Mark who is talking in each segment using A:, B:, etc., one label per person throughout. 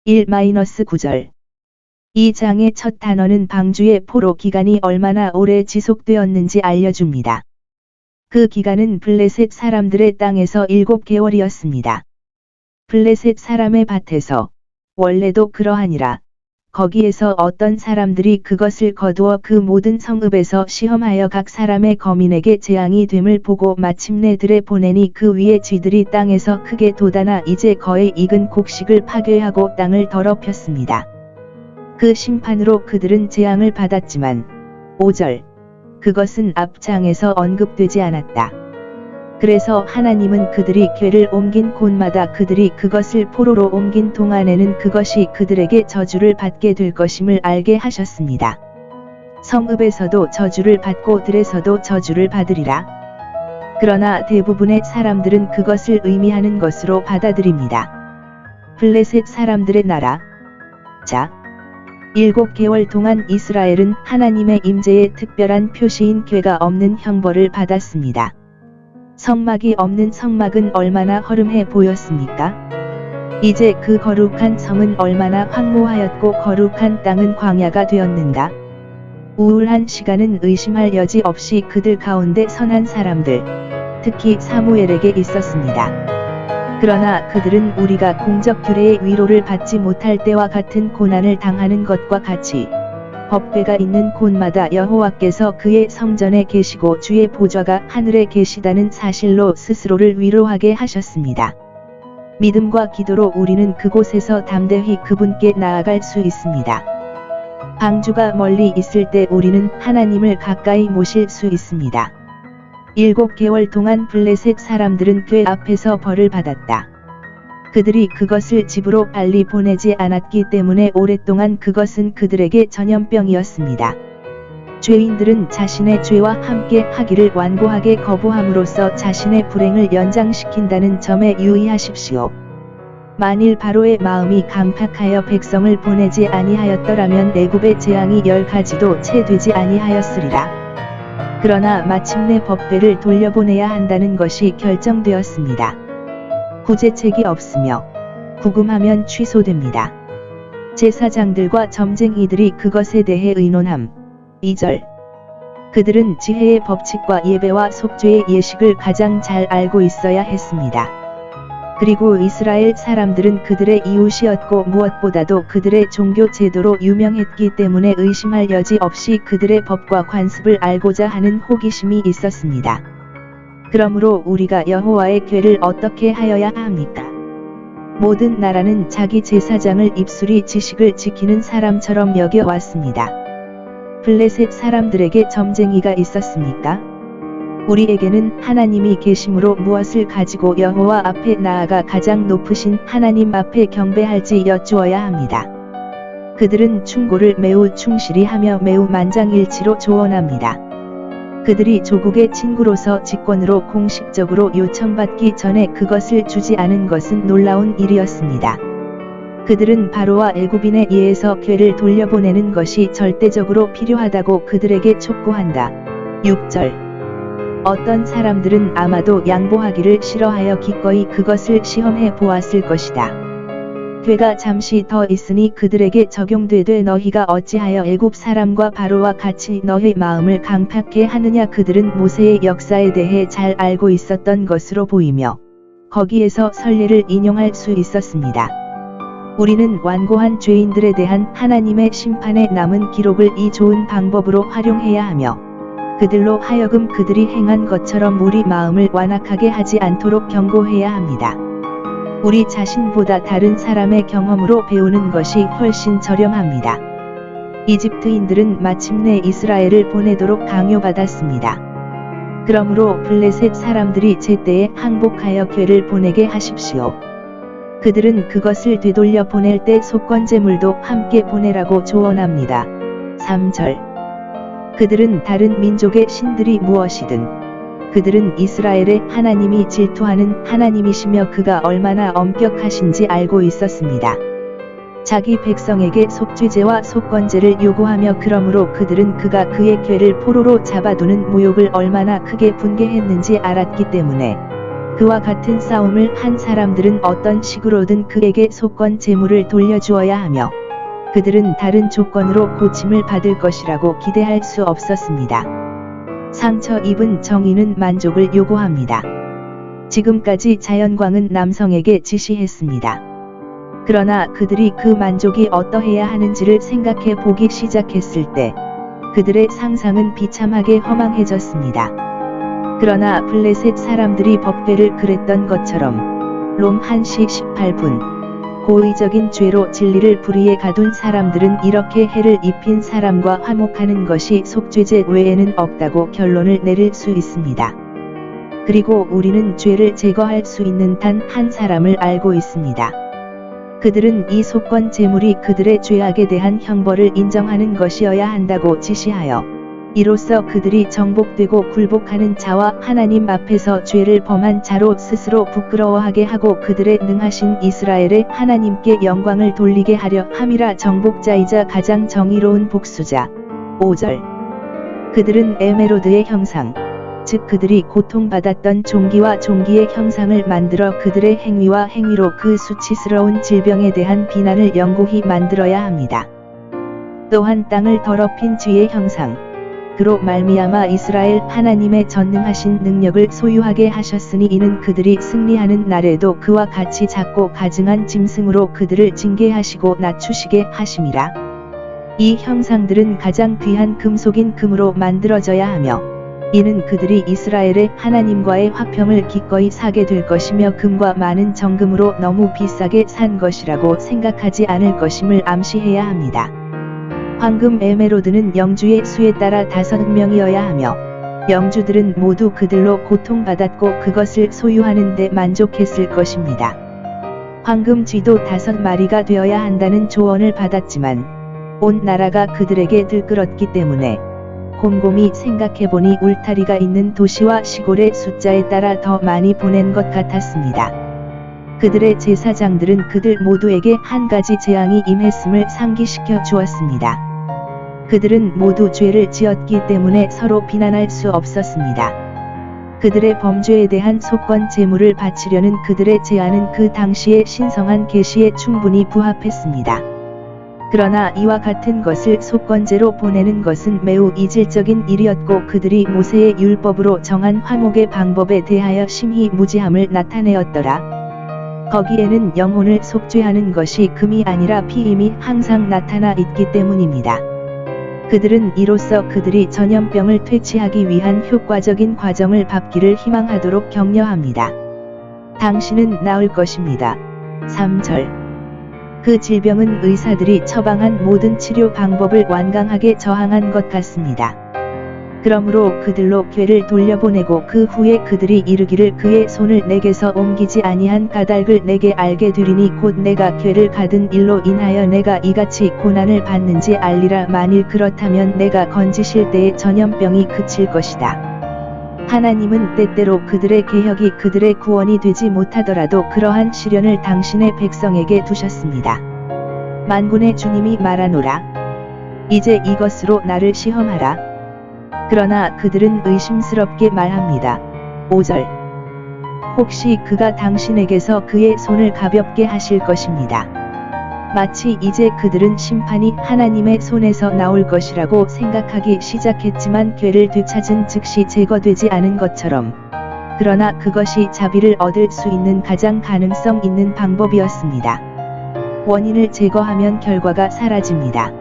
A: 1-9절. 이 장의 첫 단어는 방주의 포로 기간이 얼마나 오래 지속되었는지 알려줍니다. 그 기간은 블레셋 사람들의 땅에서 7개월이었습니다. 블레셋 사람의 밭에서, 원래도 그러하니라. 거기에서 어떤 사람들이 그것을 거두어 그 모든 성읍에서 시험하여 각 사람의 거민에게 재앙이 됨을 보고 마침내 들에 보내니 그 위에 쥐들이 땅에서 크게 돋아나 이제 거의 익은 곡식을 파괴하고 땅을 더럽혔습니다. 그 심판으로 그들은 재앙을 받았지만 5절. 그것은 앞장에서 언급되지 않았다. 그래서 하나님은 그들이 궤를 옮긴 곳마다 그들이 그것을 포로로 옮긴 동안에는 그것이 그들에게 저주를 받게 될 것임을 알게 하셨습니다. 성읍에서도 저주를 받고 들에서도 저주를 받으리라. 그러나 대부분의 사람들은 그것을 의미하는 것으로 받아들입니다. 블레셋 사람들의 나라. 자, 7개월 동안 이스라엘은 하나님의 임재의 특별한 표시인 궤가 없는 형벌을 받았습니다. 성막이 없는 성막은 얼마나 허름해 보였습니까? 이제 그 거룩한 성은 얼마나 황무하였고 거룩한 땅은 광야가 되었는가? 우울한 시간은 의심할 여지 없이 그들 가운데 선한 사람들, 특히 사무엘에게 있었습니다. 그러나 그들은 우리가 공적 규례의 위로를 받지 못할 때와 같은 고난을 당하는 것과 같이 법궤가 있는 곳마다 여호와께서 그의 성전에 계시고 주의 보좌가 하늘에 계시다는 사실로 스스로를 위로하게 하셨습니다. 믿음과 기도로 우리는 그곳에서 담대히 그분께 나아갈 수 있습니다. 방주가 멀리 있을 때 우리는 하나님을 가까이 모실 수 있습니다. 7개월 동안 블레셋 사람들은 궤 앞에서 벌을 받았다. 그들이 그것을 집으로 빨리 보내지 않았기 때문에 오랫동안 그것은 그들에게 전염병이었습니다. 죄인들은 자신의 죄와 함께 하기를 완고하게 거부함으로써 자신의 불행을 연장시킨다는 점에 유의하십시오. 만일 바로의 마음이 강팍하여 백성을 보내지 아니하였더라면 애굽의 재앙이 10가지도 채 되지 아니하였으리라. 그러나 마침내 법궤를 돌려보내야 한다는 것이 결정되었습니다. 구제책이 없으며 구금하면 취소됩니다. 제사장들과 점쟁이들이 그것에 대해 의논함. 2절. 그들은 지혜의 법칙과 예배와 속죄의 예식을 가장 잘 알고 있어야 했습니다. 그리고 이스라엘 사람들은 그들의 이웃이었고 무엇보다도 그들의 종교 제도로 유명했기 때문에 의심할 여지 없이 그들의 법과 관습을 알고자 하는 호기심이 있었습니다. 그러므로 우리가 여호와의 궤를 어떻게 하여야 합니까? 모든 나라는 자기 제사장을 입술이 지식을 지키는 사람처럼 여겨왔습니다. 블레셋 사람들에게 점쟁이가 있었습니까? 우리에게는 하나님이 계심으로 무엇을 가지고 여호와 앞에 나아가 가장 높으신 하나님 앞에 경배할지 여쭈어야 합니다. 그들은 충고를 매우 충실히 하며 매우 만장일치로 조언합니다. 그들이 조국의 친구로서 직권으로 공식적으로 요청받기 전에 그것을 주지 않은 것은 놀라운 일이었습니다. 그들은 바로와 애굽인에 의해서 궤를 돌려보내는 것이 절대적으로 필요하다고 그들에게 촉구한다. 6절. 어떤 사람들은 아마도 양보하기를 싫어하여 기꺼이 그것을 시험해 보았을 것이다. 궤가 잠시 더 있으니 그들에게 적용되되 너희가 어찌하여 애굽 사람과 바로와 같이 너희 마음을 강팍해 하느냐. 그들은 모세의 역사에 대해 잘 알고 있었던 것으로 보이며 거기에서 선례를 인용할 수 있었습니다. 우리는 완고한 죄인들에 대한 하나님의 심판의 남은 기록을 이 좋은 방법으로 활용해야 하며 그들로 하여금 그들이 행한 것처럼 우리 마음을 완악하게 하지 않도록 경고해야 합니다. 우리 자신보다 다른 사람의 경험으로 배우는 것이 훨씬 저렴합니다. 이집트인들은 마침내 이스라엘을 보내도록 강요받았습니다. 그러므로 블레셋 사람들이 제때에 항복하여 궤를 보내게 하십시오. 그들은 그것을 되돌려 보낼 때 속건제물도 함께 보내라고 조언합니다. 3절. 그들은 다른 민족의 신들이 무엇이든 그들은 이스라엘의 하나님이 질투하는 하나님이시며 그가 얼마나 엄격하신지 알고 있었습니다. 자기 백성에게 속죄제와 속건제를 요구하며 그러므로 그들은 그가 그의 궤를 포로로 잡아두는 모욕을 얼마나 크게 분개했는지 알았기 때문에 그와 같은 싸움을 한 사람들은 어떤 식으로든 그에게 속건 재물을 돌려주어야 하며 그들은 다른 조건으로 고침을 받을 것이라고 기대할 수 없었습니다. 상처 입은 정의는 만족을 요구합니다. 지금까지 자연광은 남성에게 지시했습니다. 그러나 그들이 그 만족이 어떠해야 하는지를 생각해 보기 시작했을 때 그들의 상상은 비참하게 허망해졌습니다. 그러나 블레셋 사람들이 법궤를 그랬던 것처럼 롬 1시 18분 고의적인 죄로 진리를 불의에 가둔 사람들은 이렇게 해를 입힌 사람과 화목하는 것이 속죄제 외에는 없다고 결론을 내릴 수 있습니다. 그리고 우리는 죄를 제거할 수 있는 단 한 사람을 알고 있습니다. 그들은 이 속건 제물이 그들의 죄악에 대한 형벌을 인정하는 것이어야 한다고 지시하여 이로써 그들이 정복되고 굴복하는 자와 하나님 앞에서 죄를 범한 자로 스스로 부끄러워하게 하고 그들의 능하신 이스라엘의 하나님께 영광을 돌리게 하려 함이라. 정복자이자 가장 정의로운 복수자. 5절. 그들은 에메로드의 형상, 즉 그들이 고통받았던 종기와 종기의 형상을 만들어 그들의 행위와 행위로 그 수치스러운 질병에 대한 비난을 영구히 만들어야 합니다. 또한 땅을 더럽힌 쥐의 형상, 그로 말미암아 이스라엘 하나님의 전능하신 능력을 소유하게 하셨으니 이는 그들이 승리하는 날에도 그와 같이 작고 가증한 짐승으로 그들을 징계하시고 낮추시게 하심이라. 이 형상들은 가장 귀한 금속인 금으로 만들어져야 하며 이는 그들이 이스라엘의 하나님과의 화평을 기꺼이 사게 될 것이며 금과 많은 정금으로 너무 비싸게 산 것이라고 생각하지 않을 것임을 암시해야 합니다. 황금 에메로드는 영주의 수에 따라 5명이어야 하며 영주들은 모두 그들로 고통받았고 그것을 소유하는 데 만족했을 것입니다. 황금 쥐도 5마리가 되어야 한다는 조언을 받았지만 온 나라가 그들에게 들끓었기 때문에 곰곰이 생각해보니 울타리가 있는 도시와 시골의 숫자에 따라 더 많이 보낸 것 같았습니다. 그들의 제사장들은 그들 모두에게 한 가지 재앙이 임했음을 상기시켜 주었습니다. 그들은 모두 죄를 지었기 때문에 서로 비난할 수 없었습니다. 그들의 범죄에 대한 속건 제물을 바치려는 그들의 제안은 그 당시의 신성한 계시에 충분히 부합했습니다. 그러나 이와 같은 것을 속건제로 보내는 것은 매우 이질적인 일이었고 그들이 모세의 율법으로 정한 화목의 방법에 대하여 심히 무지함을 나타내었더라. 거기에는 영혼을 속죄하는 것이 금이 아니라 피임이 항상 나타나 있기 때문입니다. 그들은 이로써 그들이 전염병을 퇴치하기 위한 효과적인 과정을 밟기를 희망하도록 격려합니다. 당신은 나을 것입니다. 3절. 그 질병은 의사들이 처방한 모든 치료 방법을 완강하게 저항한 것 같습니다. 그러므로 그들로 궤를 돌려보내고 그 후에 그들이 이르기를 그의 손을 내게서 옮기지 아니한 까닭을 내게 알게 되리니 곧 내가 궤를 가든 일로 인하여 내가 이같이 고난을 받는지 알리라. 만일 그렇다면 내가 건지실 때에 전염병이 그칠 것이다. 하나님은 때때로 그들의 개혁이 그들의 구원이 되지 못하더라도 그러한 시련을 당신의 백성에게 두셨습니다. 만군의 주님이 말하노라. 이제 이것으로 나를 시험하라. 그러나 그들은 의심스럽게 말합니다. 5절. 혹시 그가 당신에게서 그의 손을 가볍게 하실 것입니다. 마치 이제 그들은 심판이 하나님의 손에서 나올 것이라고 생각하기 시작했지만 궤를 되찾은 즉시 제거되지 않은 것처럼. 그러나 그것이 자비를 얻을 수 있는 가장 가능성 있는 방법이었습니다. 원인을 제거하면 결과가 사라집니다.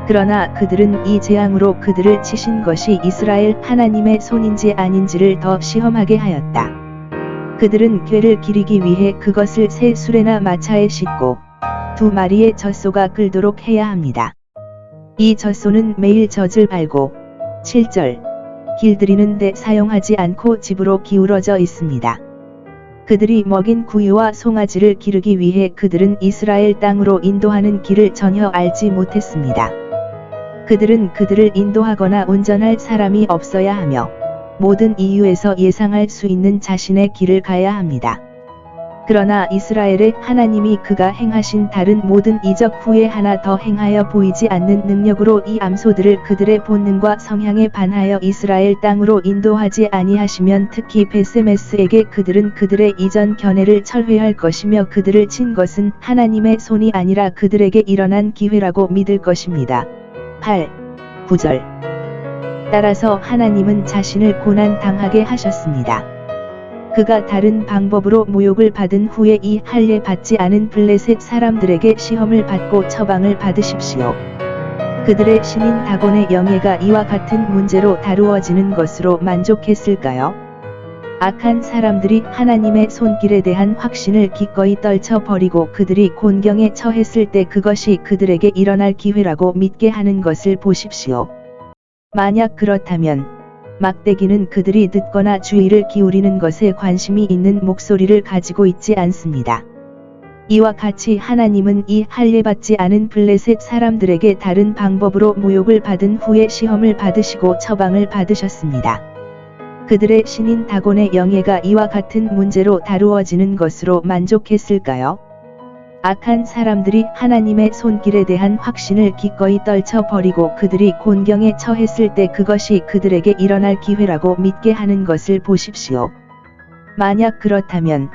A: 그러나 그들은 이 재앙으로 그들을 치신 것이 이스라엘 하나님의 손인지 아닌지를 더 시험하게 하였다. 그들은 궤를 기리기 위해 그것을 새 수레나 마차에 싣고 2마리의 젖소가 끌도록 해야 합니다. 이 젖소는 매일 젖을 밟고 7절 길들이는 데 사용하지 않고 집으로 기울어져 있습니다. 그들이 먹인 구유와 송아지를 기르기 위해 그들은 이스라엘 땅으로 인도하는 길을 전혀 알지 못했습니다. 그들은 그들을 인도하거나 운전할 사람이 없어야 하며 모든 이유에서 예상할 수 있는 자신의 길을 가야 합니다. 그러나 이스라엘의 하나님이 그가 행하신 다른 모든 이적 후에 하나 더 행하여 보이지 않는 능력으로 이 암소들을 그들의 본능과 성향에 반하여 이스라엘 땅으로 인도하지 아니하시면 특히 베세메스에게 그들은 그들의 이전 견해를 철회할 것이며 그들을 친 것은 하나님의 손이 아니라 그들에게 일어난 기회라고 믿을 것입니다. 8. 9절. 따라서 하나님은 자신을 고난 당하게 하셨습니다. 그가 다른 방법으로 모욕을 받은 후에 이 할례 받지 않은 블레셋 사람들에게 시험을 받고 처방을 받으십시오. 그들의 신인 다곤의 영예가 이와 같은 문제로 다루어지는 것으로 만족했을까요? 악한 사람들이 하나님의 손길에 대한 확신을 기꺼이 떨쳐버리고 그들이 곤경에 처했을 때 그것이 그들에게 일어날 기회라고 믿게 하는 것을 보십시오. 만약 그렇다면 막대기는 그들이 듣거나 주의를 기울이는 것에 관심이 있는 목소리를 가지고 있지 않습니다. 이와 같이 하나님은 이 할례받지 않은 블레셋 사람들에게 다른 방법으로 모욕을 받은 후에 시험을 받으시고 처방을 받으셨습니다. 그들의 신인 다곤의 영예가 이와 같은 문제로 다루어지는 것으로 만족했을까요? 악한 사람들이 하나님의 손길에 대한 확신을 기꺼이 떨쳐버리고 그들이 곤경에 처했을 때 그것이 그들에게 일어날 기회라고 믿게 하는 것을 보십시오. 만약 그렇다면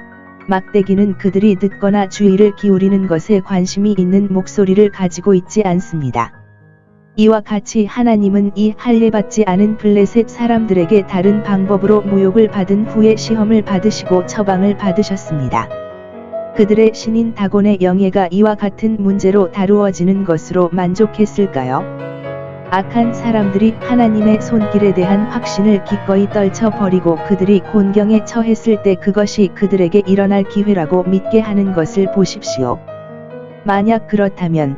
A: 막대기는 그들이 듣거나 주의를 기울이는 것에 관심이 있는 목소리를 가지고 있지 않습니다. 이와 같이 하나님은 이 할례받지 않은 블레셋 사람들에게 다른 방법으로 모욕을 받은 후에 시험을 받으시고 처방을 받으셨습니다. 그들의 신인 다곤의 영예가 이와 같은 문제로 다루어지는 것으로 만족했을까요? 악한 사람들이 하나님의 손길에 대한 확신을 기꺼이 떨쳐버리고 그들이 곤경에 처했을 때 그것이 그들에게 일어날 기회라고 믿게 하는 것을 보십시오. 만약 그렇다면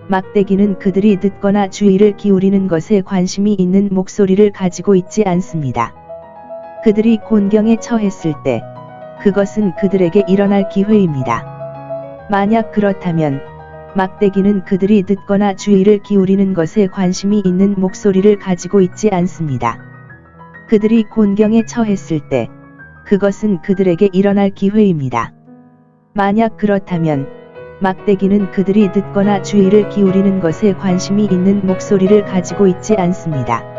A: 막대기는 그들이 듣거나 주의를 기울이는 것에 관심이 있는 목소리를 가지고 있지 않습니다. 그들이 곤경에 처했을 때 그것은 그들에게 일어날 기회입니다. 만약 그렇다면 막대기는 그들이 듣거나 주의를 기울이는 것에 관심이 있는 목소리를 가지고 있지 않습니다. 그들이 곤경에 처했을 때 그것은 그들에게 일어날 기회입니다. 만약 그렇다면 막대기는 그들이 듣거나 주의를 기울이는 것에 관심이 있는 목소리를 가지고 있지 않습니다.